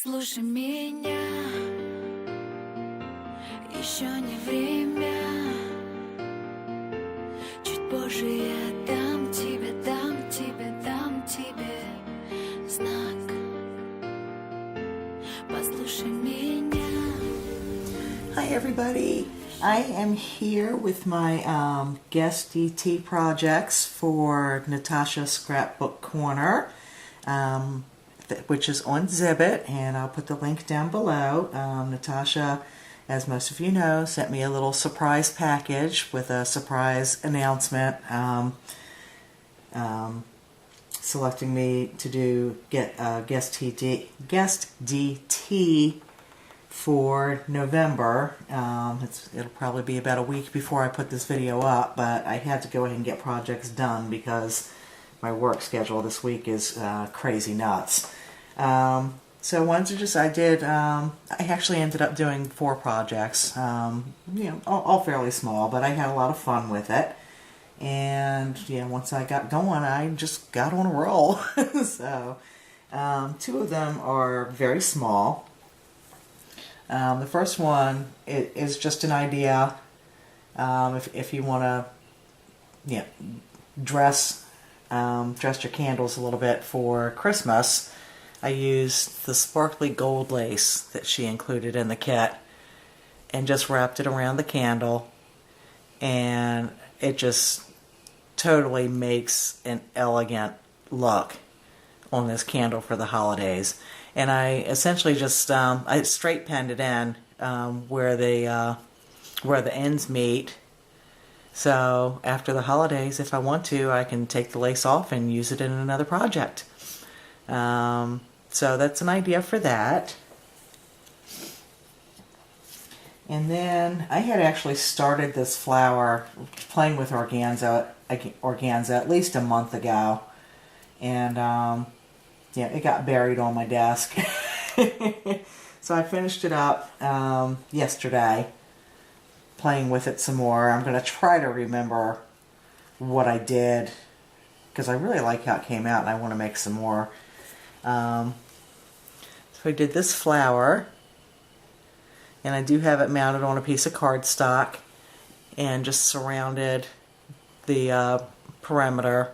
Послушай меня, еще не время. Чуть позже я дам тебе знак. Послушай меня. Hi everybody, I am here with my guest DT projects for Natasha Scrapbook Corner, which is on Zibbet, and I'll put the link down below. Natasha, as most of you know, sent me a little surprise package with a surprise announcement selecting me to get a guest DT for November. It'll probably be about a week before I put this video up, but I had to go ahead and get projects done because my work schedule this week is crazy nuts. So ones are just, I actually ended up doing 4 projects, all fairly small, but I had a lot of fun with it. And yeah, once I got going, I just got on a roll. So 2 of them are very small. The first one is just an idea if you want to dress your candles a little bit for Christmas. I used the sparkly gold lace that she included in the kit and just wrapped it around the candle, and it just totally makes an elegant look on this candle for the holidays. And I essentially just I straight penned it in where the ends meet. So after the holidays, if I want to, I can take the lace off and use it in another project. So that's an idea for that. And then I had actually started this flower playing with organza at least a month ago, and it got buried on my desk. So I finished it up yesterday, playing with it some more. I'm going to try to remember what I did, because I really like how it came out and I want to make some more. So I did this flower, and I do have it mounted on a piece of cardstock and just surrounded the perimeter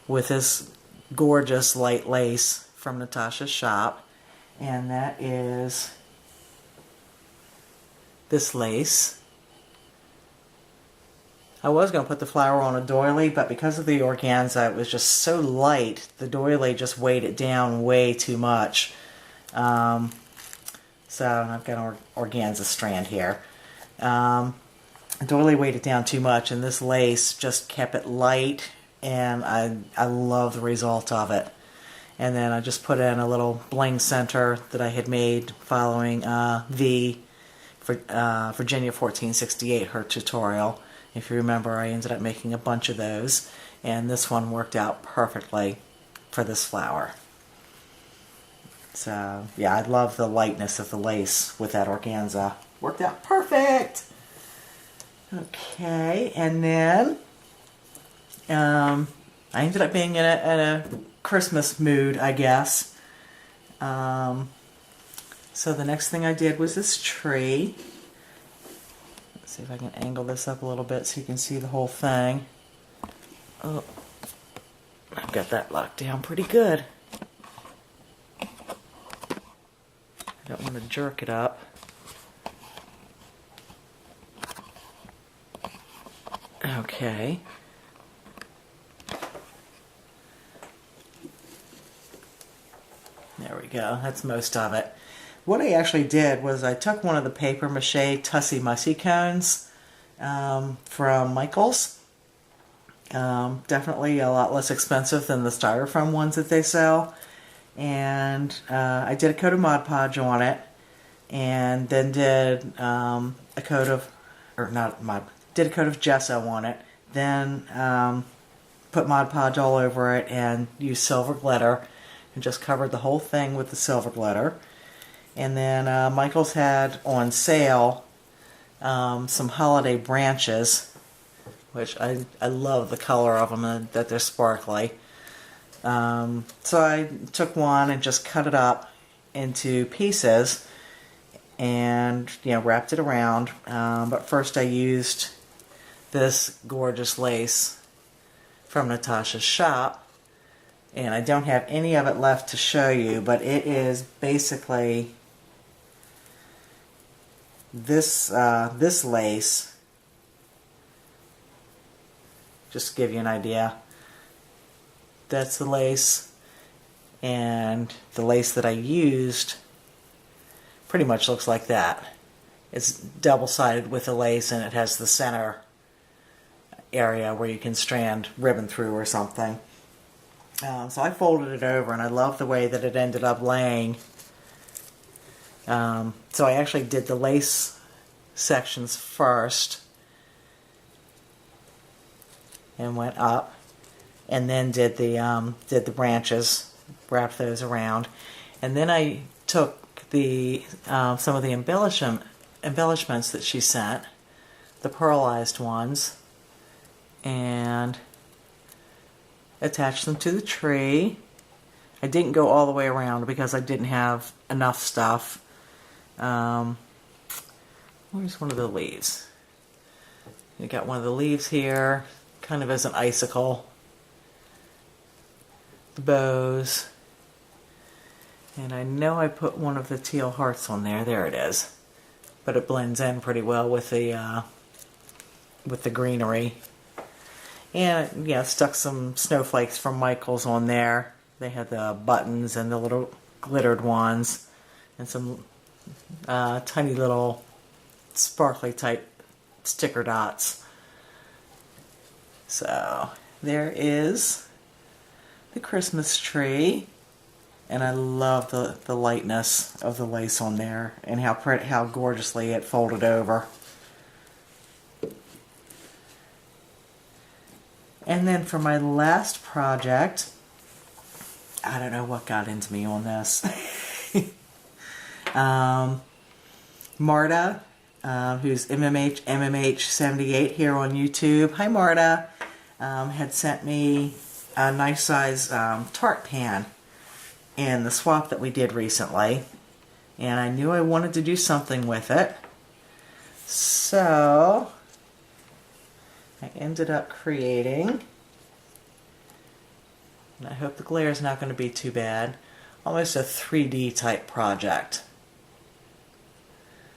with this gorgeous light lace from Natasha's shop, and that is this lace. I was going to put the flower on a doily, but because of the organza, it was just so light, the doily just weighed it down way too much. So I've got an organza strand here. The doily weighed it down too much, and this lace just kept it light, and I love the result of it. And then I just put in a little bling center that I had made following Virginia 1468, her tutorial. If you remember, I ended up making a bunch of those, and this one worked out perfectly for this flower. So yeah, I love the lightness of the lace with that organza. Worked out perfect! Okay, and then I ended up being in a Christmas mood, I guess. So the next thing I did was this tree. Let's see if I can angle this up a little bit so you can see the whole thing. Oh, I've got that locked down pretty good. I don't want to jerk it up. Okay. There we go. That's most of it. What I actually did was I took one of the paper mache Tussie Mussy cones from Michaels. Definitely a lot less expensive than the styrofoam ones that they sell. And I did a coat of Mod Podge on it, and then did a coat of gesso on it. Then put Mod Podge all over it and used silver glitter, and just covered the whole thing with the silver glitter. And then Michaels had on sale some holiday branches, which I love the color of them, and that they're sparkly. So I took one and just cut it up into pieces and, you know, wrapped it around. But first I used this gorgeous lace from Natasha's shop, and I don't have any of it left to show you, but it is basically this this lace. Just to give you an idea, that's the lace, and the lace that I used pretty much looks like that. It's double-sided with the lace, and it has the center area where you can strand ribbon through or something. So I folded it over, and I love the way that it ended up laying. So I actually did the lace sections first and went up, and then did the branches, wrapped those around, and then I took the some of the embellishments that she sent, the pearlized ones, and attached them to the tree. I didn't go all the way around because I didn't have enough stuff. Where's one of the leaves? You got one of the leaves here, kind of as an icicle. The bows. And I know I put one of the teal hearts on there. There it is. But it blends in pretty well with the greenery. And yeah, stuck some snowflakes from Michael's on there. They had the buttons and the little glittered ones, and some tiny little sparkly type sticker dots. So there is the Christmas tree, and I love the lightness of the lace on there and how gorgeously it folded over. And then for my last project, I don't know what got into me on this. Marta, who's MMH78 here on YouTube. Hi Marta. Had sent me a nice size tart pan in the swap that we did recently. And I knew I wanted to do something with it. So I ended up creating, and I hope the glare is not going to be too bad, almost a 3D type project.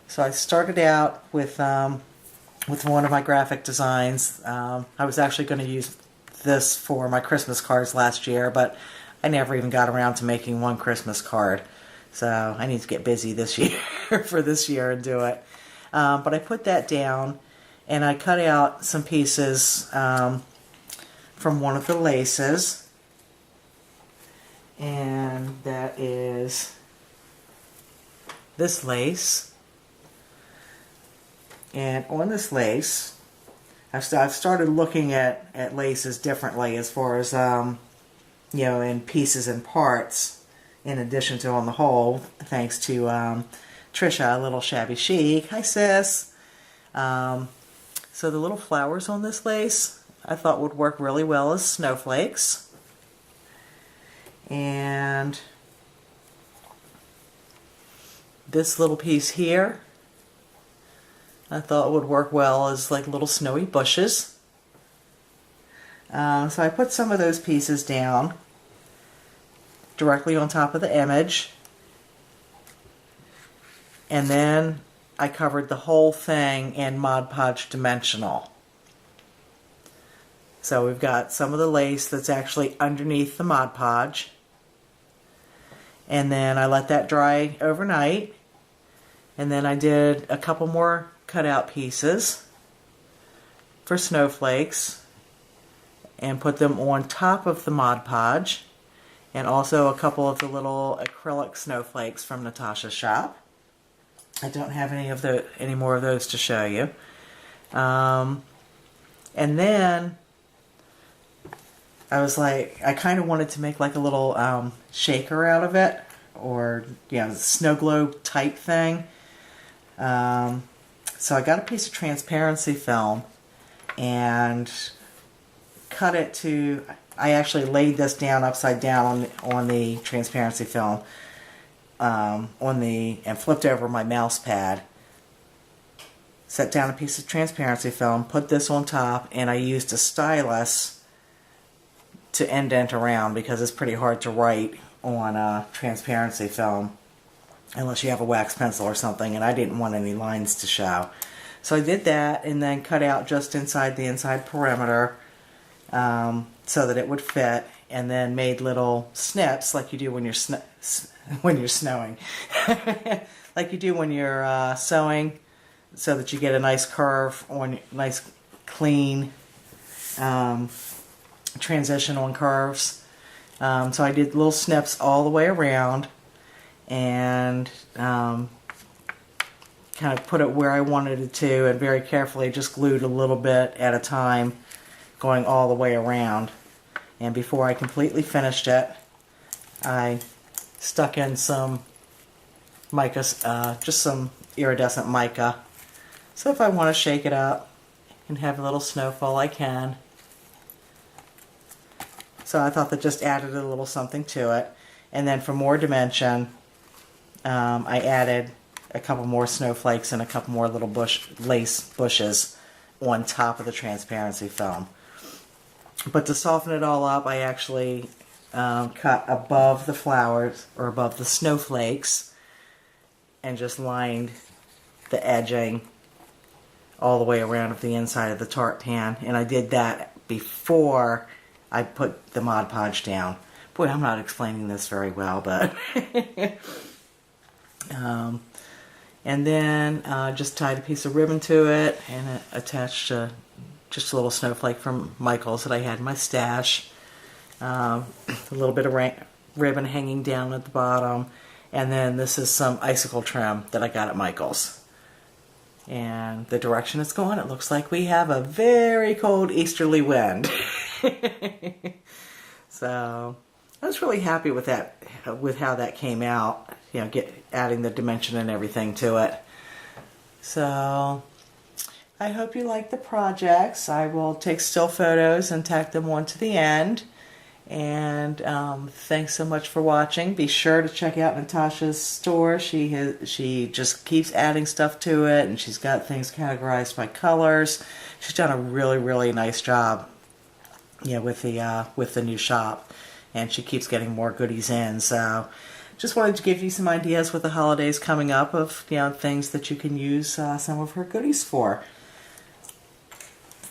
So I started out with one of my graphic designs. I was actually going to use this for my Christmas cards last year, but I never even got around to making one Christmas card. So I need to get busy this year for this year and do it. But I put that down, and I cut out some pieces from one of the laces. And that is this lace. And on this lace, I've started looking at laces differently as far as, you know, in pieces and parts, in addition to on the whole, thanks to Trisha, a little shabby chic. Hi sis. So the little flowers on this lace I thought would work really well as snowflakes. And this little piece here I thought would work well as like little snowy bushes. So I put some of those pieces down directly on top of the image, and then I covered the whole thing in Mod Podge Dimensional. So we've got some of the lace that's actually underneath the Mod Podge, and then I let that dry overnight, and then I did a couple more cutout pieces for snowflakes and put them on top of the Mod Podge, and also a couple of the little acrylic snowflakes from Natasha's shop. I don't have any more of those to show you. And then I was like, I kind of wanted to make like a little shaker out of it, or snow globe type thing. So I got a piece of transparency film and cut it to, I actually laid this down upside down on the transparency film and flipped over my mouse pad. Set down a piece of transparency film, put this on top, and I used a stylus to indent around because it's pretty hard to write on transparency film unless you have a wax pencil or something, and I didn't want any lines to show. So I did that and then cut out just inside the inside perimeter so that it would fit, and then made little snips like you do when you're snowing, like you do when you're sewing, so that you get a nice curve on nice clean transition on curves. So I did little snips all the way around and kind of put it where I wanted it to, and very carefully just glued a little bit at a time going all the way around. And before I completely finished it, I stuck in some mica, just some iridescent mica. So if I want to shake it up and have a little snowfall, I can. So I thought that just added a little something to it. And then for more dimension, I added a couple more snowflakes and a couple more little lace bushes on top of the transparency film. But to soften it all up, I actually cut above the flowers, or above the snowflakes, and just lined the edging all the way around of the inside of the tart pan. And I did that before I put the Mod Podge down. Boy, I'm not explaining this very well, but and then just tied a piece of ribbon to it, and it attached just a little snowflake from Michael's that I had in my stash. A little bit of ribbon hanging down at the bottom, and then this is some icicle trim that I got at Michael's. And the direction it's going, it looks like we have a very cold easterly wind. So I was really happy with that, with how that came out. You know, adding the dimension and everything to it. So I hope you like the projects. I will take still photos and tack them on to the end. And thanks so much for watching. Be sure to check out Natasha's store. She just keeps adding stuff to it, and she's got things categorized by colors. She's done a really nice job, with the new shop, and she keeps getting more goodies in. So just wanted to give you some ideas with the holidays coming up of things that you can use some of her goodies for.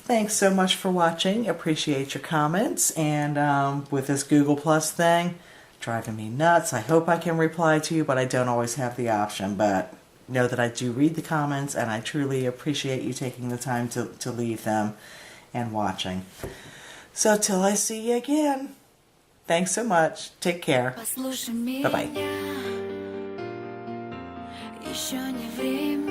Thanks so much for watching. Appreciate your comments. And with this Google Plus thing, driving me nuts. I hope I can reply to you, but I don't always have the option. But know that I do read the comments, and I truly appreciate you taking the time to leave them and watching. So till I see you again, thanks so much. Take care. Послушай меня, Bye-bye. еще не время.